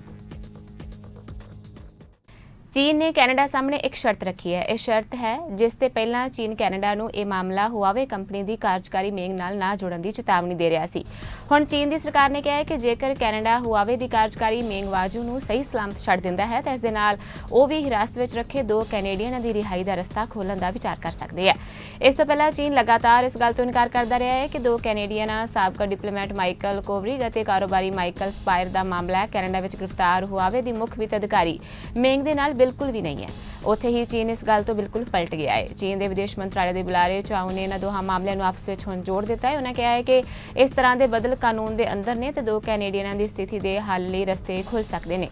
S1: ਚੀਨ ਨੇ ਕੈਨੇਡਾ ਸਾਹਮਣੇ ਇੱਕ ਸ਼ਰਤ ਰੱਖੀ ਹੈ। ਇਹ ਸ਼ਰਤ ਹੈ ਜਿਸ ਤੇ ਪਹਿਲਾਂ ਚੀਨ ਕੈਨੇਡਾ ਨੂੰ ਇਹ ਮਾਮਲਾ ਹੁਆਵੇ ਕੰਪਨੀ ਦੀ ਕਾਰਜਕਾਰੀ ਮੇਂਗ ਨਾਲ ਨਾ ਜੋੜਨ ਦੀ ਚੇਤਾਵਨੀ ਦੇ ਰਿਹਾ ਸੀ। ਹੁਣ ਚੀਨ ਦੀ ਸਰਕਾਰ ਨੇ ਕਿਹਾ ਹੈ ਕਿ ਜੇਕਰ ਕੈਨੇਡਾ ਹੁਆਵੇ ਦੀ ਕਾਰਜਕਾਰੀ ਮੇਂਗ ਵਾਜੂ ਨੂੰ ਸਹੀ ਸਲਾਮਤ ਛੱਡ ਦਿੰਦਾ ਹੈ ਤਾਂ ਇਸ ਦੇ ਨਾਲ ਉਹ ਵੀ ਹਿਰਾਸਤ ਵਿੱਚ ਰੱਖੇ 2 ਕੈਨੇਡੀਅਨਾਂ ਦੀ ਰਿਹਾਈ ਦਾ ਰਸਤਾ ਖੋਲ੍ਹਣ ਦਾ ਵਿਚਾਰ ਕਰ ਸਕਦੇ ਹੈ। ਇਸ ਤੋਂ ਪਹਿਲਾਂ ਚੀਨ ਲਗਾਤਾਰ ਇਸ ਗੱਲ ਤੋਂ ਇਨਕਾਰ ਕਰਦਾ ਰਿਹਾ ਹੈ ਕਿ 2 ਕੈਨੇਡੀਅਨਾਂ ਸਾਬਕਾ ਡਿਪਲੋਮੈਟ ਮਾਈਕਲ ਕੋਵਰਿਗ ਅਤੇ ਕਾਰੋਬਾਰੀ ਮਾਈਕਲ ਸਪਾਇਰ ਦਾ ਮਾਮਲਾ ਕੈਨੇਡਾ ਵਿੱਚ ਗ੍ਰਿਫਤਾਰ ਹੁਆਵੇ ਦੀ ਮੁੱਖ ਵਿੱਤ ਅਧਿਕਾਰੀ ਮੇਂਗ ਦੇ ਨਾਲ ਬਿਲਕੁਲ ਵੀ ਨਹੀਂ ਹੈ। ਉੱਥੇ ਹੀ ਚੀਨ ਇਸ ਗੱਲ ਤੋਂ ਬਿਲਕੁਲ ਪਲਟ ਗਿਆ ਹੈ। ਚੀਨ ਦੇ ਵਿਦੇਸ਼ ਮੰਤਰਾਲੇ ਦੇ ਬੁਲਾਰੇ ਚਾਓ ਨੇ ਇਹਨਾਂ ਦੋਹਾਂ ਮਾਮਲਿਆਂ ਨੂੰ ਆਪਸ ਵਿੱਚ ਹੁਣ ਜੋੜ ਦਿੱਤਾ ਹੈ। ਉਹਨਾਂ ਕਿਹਾ ਹੈ ਕਿ ਇਸ ਤਰ੍ਹਾਂ ਦੇ ਬਦਲ ਕਾਨੂੰਨ ਦੇ ਅੰਦਰ ਨੇ ਤੇ 2 ਕੈਨੇਡੀਅਨਾਂ ਦੀ ਸਥਿਤੀ ਦੇ ਹੱਲ ਲਈ ਰਸਤੇ ਖੁੱਲ੍ਹ ਸਕਦੇ ਨੇ।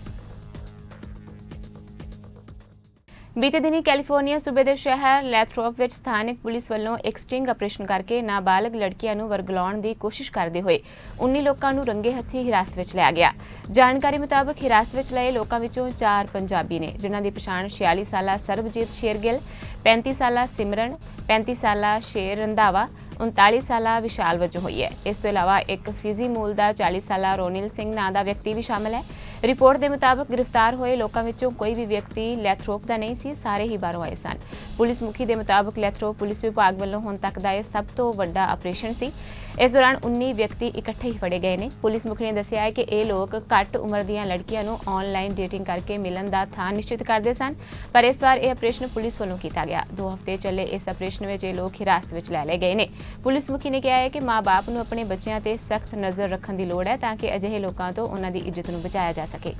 S1: ਬੀਤੇ ਦਿਨੀ ਕੈਲੀਫੋਰਨੀਆ ਸੂਬੇ ਦੇ ਸ਼ਹਿਰ ਲੈਥਰੋਪ ਵਿੱਚ ਸਥਾਨਕ ਪੁਲਿਸ ਵੱਲੋਂ ਇੱਕ ਸਟਿੰਗ ਆਪਰੇਸ਼ਨ ਕਰਕੇ ਨਾਬਾਲਗ ਲੜਕੀਆਂ ਨੂੰ ਵਰਗਲਾਉਣ ਦੀ ਕੋਸ਼ਿਸ਼ ਕਰਦੇ ਹੋਏ 19 ਲੋਕਾਂ ਨੂੰ ਰੰਗੇ ਹੱਥੀਂ ਹਿਰਾਸਤ ਵਿੱਚ ਲਿਆ ਗਿਆ। ਜਾਣਕਾਰੀ ਮੁਤਾਬਕ ਹਿਰਾਸਤ ਵਿੱਚ ਲਏ ਲੋਕਾਂ ਵਿੱਚੋਂ 4 ਪੰਜਾਬੀ ਨੇ, ਜਿਨ੍ਹਾਂ ਦੀ ਪਛਾਣ 46 ਸਾਲਾ ਸਰਬਜੀਤ ਸ਼ੇਰਗਿੱਲ, 35 ਸਾਲਾ ਸਿਮਰਨ, 35 ਸਾਲਾ ਸ਼ੇਰ ਰੰਧਾਵਾ, 39 ਸਾਲਾ ਵਿਸ਼ਾਲ ਵਜੋਂ ਹੋਈ ਹੈ। ਇਸ ਤੋਂ ਇਲਾਵਾ ਇੱਕ ਫਿਜ਼ੀ ਮੂਲ ਦਾ 40 ਸਾਲਾ ਰੋਨਿਲ ਸਿੰਘ ਨਾਂ ਦਾ ਵਿਅਕਤੀ ਵੀ ਸ਼ਾਮਲ ਹੈ। ਰਿਪੋਰਟ ਦੇ ਮੁਤਾਬਕ ਗ੍ਰਿਫਤਾਰ ਹੋਏ ਲੋਕਾਂ ਵਿੱਚੋਂ ਕੋਈ ਵੀ ਵਿਅਕਤੀ ਲੈਥਰੋਪ ਦਾ ਨਹੀਂ ਸੀ, ਸਾਰੇ ਹੀ ਬਾਹਰੋਂ ਆਏ ਸਨ। ਪੁਲਿਸ ਮੁਖੀ ਦੇ ਮੁਤਾਬਕ ਲੈਥਰੋਪ ਪੁਲਿਸ ਵਿਭਾਗ ਵੱਲੋਂ ਹੁਣ ਤੱਕ ਦਾ ਇਹ ਸਭ ਤੋਂ ਵੱਡਾ ਆਪਰੇਸ਼ਨ ਸੀ। ਇਸ ਦੌਰਾਨ 19 ਵਿਅਕਤੀ ਇਕੱਠੇ ਹੀ ਫੜੇ ਗਏ ਨੇ। ਪੁਲਿਸ ਮੁਖੀ ਨੇ ਦੱਸਿਆ ਹੈ ਕਿ ਇਹ ਲੋਕ ਘੱਟ ਉਮਰ ਦੀਆਂ ਲੜਕੀਆਂ ਨੂੰ ਆਨਲਾਈਨ ਡੇਟਿੰਗ ਕਰਕੇ ਮਿਲਣ ਦਾ ਥਾਂ ਨਿਸ਼ਚਿਤ ਕਰਦੇ ਸਨ, ਪਰ ਇਸ ਵਾਰ ਇਹ ਆਪਰੇਸ਼ਨ ਪੁਲਿਸ ਵੱਲੋਂ ਕੀਤਾ ਗਿਆ। 2 ਹਫ਼ਤੇ ਚੱਲੇ ਇਸ ਆਪਰੇਸ਼ਨ ਵਿੱਚ ਇਹ ਲੋਕ ਹਿਰਾਸਤ ਵਿੱਚ ਲੈ ਲਏ ਗਏ ਨੇ। ਪੁਲਿਸ ਮੁਖੀ ਨੇ ਕਿਹਾ ਹੈ ਕਿ ਮਾਂ-ਬਾਪ ਨੂੰ ਆਪਣੇ ਬੱਚਿਆਂ ਤੇ ਸਖਤ ਨਜ਼ਰ ਰੱਖਣ ਦੀ ਲੋੜ ਹੈ ਤਾਂ ਕਿ ਅਜਿਹੇ ਲੋਕਾਂ ਤੋਂ ਉਹਨਾਂ ਦੀ ਇੱਜ਼ਤ ਨੂੰ ਬਚਾਇਆ ਜਾ ਸਕੇ।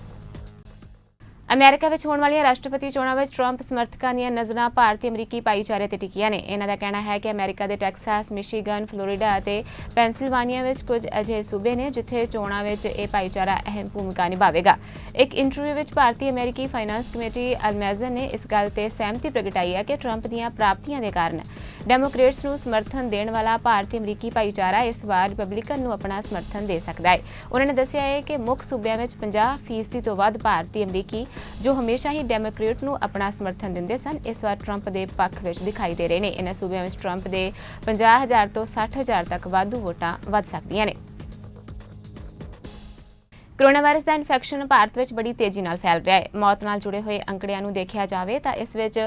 S1: ਅਮਰੀਕਾ ਵਿੱਚ ਹੋਣ ਵਾਲੀਆਂ ਰਾਸ਼ਟਰਪਤੀ ਚੋਣਾਂ ਵਿੱਚ ਟਰੰਪ ਸਮਰਥਕਾਂ ਦੀਆਂ ਨਜ਼ਰਾਂ ਭਾਰਤੀ ਅਮਰੀਕੀ ਭਾਈਚਾਰੇ ਤੇ ਟਿਕੀਆਂ ਨੇ। ਇਹਨਾਂ ਦਾ ਕਹਿਣਾ ਹੈ ਕਿ ਅਮਰੀਕਾ ਦੇ ਟੈਕਸਾਸ, ਮਿਸ਼ੀਗਨ, ਫਲੋਰੀਡਾ ਅਤੇ ਪੈਨਸਿਲਵਾਨੀਆ ਵਿੱਚ ਕੁਝ ਅਜਿਹੇ ਸੂਬੇ ਨੇ ਜਿੱਥੇ ਚੋਣਾਂ ਵਿੱਚ ਇਹ ਭਾਈਚਾਰਾ ਅਹਿਮ ਭੂਮਿਕਾ ਨਿਭਾਵੇਗਾ। ਇੱਕ ਇੰਟਰਵਿਊ ਵਿੱਚ ਭਾਰਤੀ ਅਮਰੀਕੀ ਫਾਈਨਾਂਸ ਕਮੇਟੀ ਅਲਮੈਜ਼ਨ ਨੇ ਇਸ ਗੱਲ ਤੇ ਸਹਿਮਤੀ ਪ੍ਰਗਟਾਈ ਹੈ ਕਿ ਟਰੰਪ ਦੀਆਂ ਪ੍ਰਾਪਤੀਆਂ ਦੇ ਕਾਰਨ ਡੈਮੋਕ੍ਰੇਟਸ ਨੂੰ ਸਮਰਥਨ ਦੇਣ ਵਾਲਾ ਭਾਰਤੀ ਅਮਰੀਕੀ ਭਾਈਚਾਰਾ ਇਸ ਵਾਰ ਰਿਪਬਲਿਕਨ ਨੂੰ ਆਪਣਾ ਸਮਰਥਨ ਦੇ ਸਕਦਾ ਹੈ। ਉਹਨਾਂ ਨੇ ਦੱਸਿਆ ਹੈ ਕਿ ਮੁੱਖ ਸੂਬਿਆਂ ਵਿੱਚ 50% ਤੋਂ ਵੱਧ ਭਾਰਤੀ ਅਮਰੀਕੀ ਜੋ ਹਮੇਸ਼ਾ ਹੀ ਡੈਮੋਕ੍ਰੇਟ ਨੂੰ ਆਪਣਾ ਸਮਰਥਨ ਦਿੰਦੇ ਸਨ, ਇਸ ਵਾਰ ਟਰੰਪ ਦੇ ਪੱਖ ਵਿੱਚ ਦਿਖਾਈ ਦੇ ਰਹੇ ਨੇ। ਇਹਨਾਂ ਸੂਬਿਆਂ ਵਿੱਚ ਟਰੰਪ ਦੇ 50,000 ਤੋਂ 60,000 ਤੱਕ ਵਾਧੂ ਵੋਟਾਂ ਵੱਧ ਸਕਦੀਆਂ ਨੇ। ਕੋਰੋਨਾ ਵਾਇਰਸ ਦਾ ਇਨਫੈਕਸ਼ਨ ਭਾਰਤ ਵਿੱਚ ਬੜੀ ਤੇਜ਼ੀ ਨਾਲ ਫੈਲ ਰਿਹਾ ਹੈ। ਮੌਤ ਨਾਲ ਜੁੜੇ ਹੋਏ ਅੰਕੜਿਆਂ ਨੂੰ ਦੇਖਿਆ ਜਾਵੇ ਤਾਂ ਇਸ ਵਿੱਚ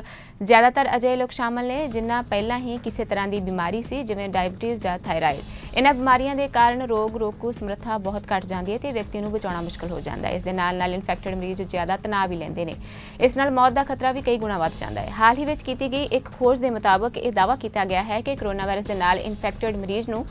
S1: ਜ਼ਿਆਦਾਤਰ ਅਜਿਹੇ ਲੋਕ ਸ਼ਾਮਲ ਨੇ ਜਿਨ੍ਹਾਂ ਪਹਿਲਾਂ ਹੀ ਕਿਸੇ ਤਰ੍ਹਾਂ ਦੀ ਬਿਮਾਰੀ ਸੀ, ਜਿਵੇਂ ਡਾਇਬਟੀਜ਼ ਜਾਂ ਥਾਇਰਾਇਡ। ਇਹਨਾਂ ਬਿਮਾਰੀਆਂ ਦੇ ਕਾਰਨ ਰੋਗ ਰੋਕੂ ਸਮਰੱਥਾ ਬਹੁਤ ਘੱਟ ਜਾਂਦੀ ਹੈ ਤੇ ਵਿਅਕਤੀ ਨੂੰ ਬਚਾਉਣਾ ਮੁਸ਼ਕਲ ਹੋ ਜਾਂਦਾ ਹੈ। ਇਸ ਦੇ ਨਾਲ ਇਨਫੈਕਟਡ ਮਰੀਜ਼ ਜ਼ਿਆਦਾ ਤਣਾਅ ਵੀ ਲੈਂਦੇ ਨੇ। ਇਸ ਨਾਲ ਮੌਤ ਦਾ ਖਤਰਾ ਵੀ ਕਈ ਗੁਣਾ ਵੱਧ ਜਾਂਦਾ ਹੈ। ਹਾਲ ਹੀ ਵਿੱਚ ਕੀਤੀ ਗਈ ਇੱਕ ਖੋਜ ਦੇ ਮੁਤਾਬਕ ਇਹ ਦਾਅਵਾ ਕੀਤਾ ਗਿਆ ਹੈ ਕਿ ਕੋਰੋਨਾ ਵਾਇਰਸ ਦੇ ਨਾਲ ਇਨਫੈਕਟਡ ਮਰੀਜ਼ ਨੂੰ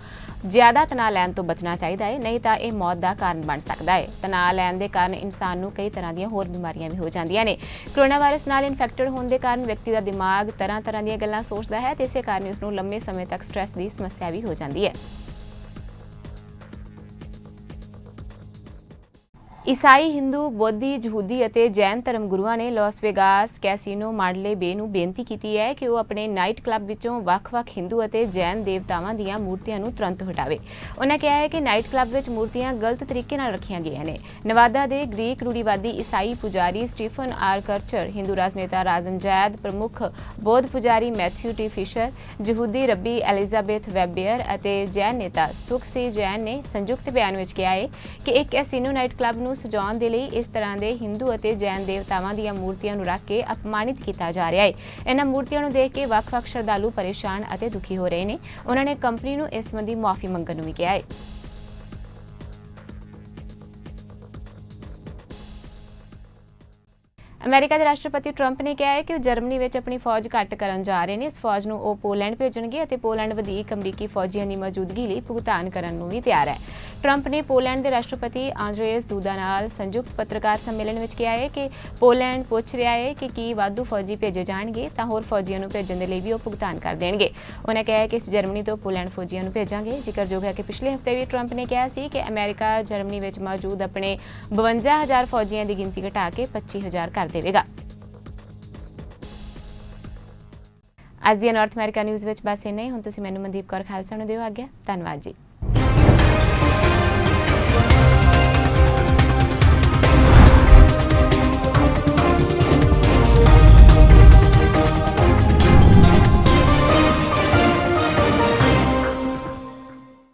S1: ਜ਼ਿਆਦਾ ਤਣਾਅ ਲੈਣ ਤੋਂ ਬਚਣਾ ਚਾਹੀਦਾ ਹੈ, ਨਹੀਂ ਤਾਂ ਇਹ ਮੌਤ ਦਾ ਕਾਰਨ ਬਣ ਸਕਦਾ ਹੈ। ਤਣਾਅ ਲੈਣ ਦੇ ਕਾਰਨ ਇਨਸਾਨ ਨੂੰ ਕਈ ਤਰ੍ਹਾਂ ਦੀਆਂ ਹੋਰ ਬਿਮਾਰੀਆਂ ਵੀ ਹੋ ਜਾਂਦੀਆਂ ਨੇ। ਕੋਰੋਨਾ ਵਾਇਰਸ ਨਾਲ ਇਨਫੈਕਟਡ ਹੋਣ ਦੇ ਕਾਰਨ ਵਿਅਕਤੀ ਦਾ ਦਿਮਾਗ ਤਰ੍ਹਾਂ ਦੀਆਂ ਗੱਲਾਂ ਸੋਚਦਾ ਹੈ ਤੇ ਇਸੇ ਕਾਰਨ ਉਸ ਨੂੰ ਲੰਮੇ ਸਮੇਂ ਤੱਕ ਸਟ੍ਰੈਸ ਦੀ ਸਮੱਸਿਆ ਵੀ ਹੋ ਜਾਂਦੀ ਹੈ। ਈਸਾਈ, ਹਿੰਦੂ, ਬੋਧੀ, ਯਹੂਦੀ ਅਤੇ ਜੈਨ ਧਰਮ ਗੁਰੂਆਂ ਨੇ ਲਾਸ ਵੇਗਾਸ ਕੈਸੀਨੋ ਮਾਂਡਲੇ ਬੇ ਨੂੰ ਬੇਨਤੀ ਕੀਤੀ ਹੈ ਕਿ ਉਹ ਆਪਣੇ ਨਾਈਟ ਕਲੱਬ ਵਿੱਚੋਂ ਵੱਖ-ਵੱਖ ਹਿੰਦੂ ਅਤੇ ਜੈਨ ਦੇਵਤਾਵਾਂ ਦੀਆਂ ਮੂਰਤੀਆਂ ਨੂੰ ਤੁਰੰਤ ਹਟਾਵੇ। ਉਹਨਾਂ ਕਿਹਾ ਹੈ ਕਿ ਨਾਈਟ ਕਲੱਬ ਵਿੱਚ ਮੂਰਤੀਆਂ ਗਲਤ ਤਰੀਕੇ ਨਾਲ ਰੱਖੀਆਂ ਗਈਆਂ ਨੇ। ਨਵਾਦਾ ਦੇ ਗ੍ਰੀਕ ਰੂੜੀਵਾਦੀ ਈਸਾਈ ਪੁਜਾਰੀ ਸਟੀਫਨ ਆਰ ਕਰਚਰ, ਹਿੰਦੂ ਰਾਜਨੇਤਾ ਰਾਜਨ ਜੈਦ, ਪ੍ਰਮੁੱਖ ਬੌਧ ਪੁਜਾਰੀ ਮੈਥਿਊ ਟੀ ਫਿਸ਼ਰ, ਯਹੂਦੀ ਰੱਬੀ ਐਲਿਜ਼ਾਬੈਥ ਵੈਬੇਅਰ ਅਤੇ ਜੈਨ ਨੇਤਾ ਸੁਖਸੀ ਜੈਨ ਨੇ ਸੰਯੁਕਤ ਬਿਆਨ ਵਿੱਚ ਕਿਹਾ ਹੈ ਕਿ ਇੱਕ ਕੈਸੀਨੋ ਨਾਈਟ ਕਲੱਬ ਨੂੰ ਸਜਾਉਣ ਦੇ ਲਈ ਇਸ ਤਰ੍ਹਾਂ ਦੇ ਹਿੰਦੂ ਅਤੇ ਜੈਨ ਦੇਵਤਾਵਾਂ ਦੀਆਂ ਮੂਰਤੀਆਂ ਨੂੰ ਰੱਖ ਕੇ ਅਪਮਾਨਿਤ ਕੀਤਾ ਜਾ ਰਿਹਾ ਹੈ। ਇਹਨਾਂ ਮੂਰਤੀਆਂ ਨੂੰ ਦੇਖ ਕੇ ਵੱਖ-ਵੱਖ ਸ਼ਰਧਾਲੂ ਪਰੇਸ਼ਾਨ ਅਤੇ ਦੁਖੀ ਹੋ ਰਹੇ ਨੇ। ਉਹਨਾਂ ਨੇ ਕੰਪਨੀ ਨੂੰ ਇਸ ਸੰਬੰਧੀ ਮੁਆਫੀ ਮੰਗਣ ਨੂੰ ਵੀ ਕਿਹਾ ਹੈ। ਅਮਰੀਕਾ ਦੇ ਰਾਸ਼ਟਰਪਤੀ ਟਰੰਪ ਨੇ ਕਿਹਾ ਹੈ ਕਿ ਉਹ ਜਰਮਨੀ ਵਿੱਚ ਆਪਣੀ ਫੌਜ ਘੱਟ ਕਰਨ ਜਾ ਰਹੇ ਨੇ। ਇਸ ਫੌਜ ਨੂੰ ਉਹ ਪੋਲੈਂਡ ਭੇਜਣਗੇ ਅਤੇ ਪੋਲੈਂਡ ਵਧੀਕ ਅਮਰੀਕੀ ਫੌਜੀਆਂ ਦੀ ਮੌਜੂਦਗੀ ਲਈ ਭੁਗਤਾਨ ਕਰਨ ਨੂੰ ਵੀ ਤਿਆਰ ਹੈ। ਟਰੰਪ ਨੇ ਪੋਲੈਂਡ ਦੇ ਰਾਸ਼ਟਰਪਤੀ ਆਂਦਰੇਸ ਦੂਦਾ ਨਾਲ ਸੰਯੁਕਤ ਪੱਤਰਕਾਰ ਸੰਮੇਲਨ ਵਿੱਚ ਕਿਹਾ ਹੈ ਕਿ ਪੋਲੈਂਡ ਪੁੱਛ ਰਿਹਾ ਹੈ ਕਿ ਕੀ ਵਾਧੂ ਫੌਜੀ ਭੇਜੇ ਜਾਣਗੇ ਤਾਂ ਹੋਰ ਫੌਜੀਆਂ ਨੂੰ ਭੇਜਣ ਦੇ ਲਈ ਵੀ ਉਹ ਭੁਗਤਾਨ ਕਰ ਦੇਣਗੇ। ਉਹਨਾਂ ਕਿਹਾ ਹੈ ਕਿ ਅਸੀਂ ਜਰਮਨੀ ਤੋਂ ਪੋਲੈਂਡ ਫੌਜੀਆਂ ਨੂੰ ਭੇਜਾਂਗੇ। ਜ਼ਿਕਰਯੋਗ ਹੈ ਕਿ ਪਿਛਲੇ ਹਫ਼ਤੇ ਵੀ ਟਰੰਪ ਨੇ ਕਿਹਾ ਸੀ ਕਿ ਅਮਰੀਕਾ ਜਰਮਨੀ ਵਿੱਚ ਮੌਜੂਦ ਆਪਣੇ 52,000 ਫੌਜੀਆਂ ਦੀ ਗਿਣਤੀ ਘਟਾ ਕੇ 25,000 ਕਰ ਦੇਵੇਗਾ। ਅੱਜ ਦੀ ਨਾਰਥ ਅਮਰੀਕਾ ਨਿਊਜ਼ ਵਿੱਚ ਬਸ ਇੰਨਾ ਹੀ। ਹੁਣ ਤੁਸੀਂ ਮੈਨੂੰ ਮਨਦੀਪ ਕੌਰ ਖਾਲਸਾ ਨੂੰ ਦਿਓ ਆਗਿਆ। ਧੰਨਵਾਦ ਜੀ।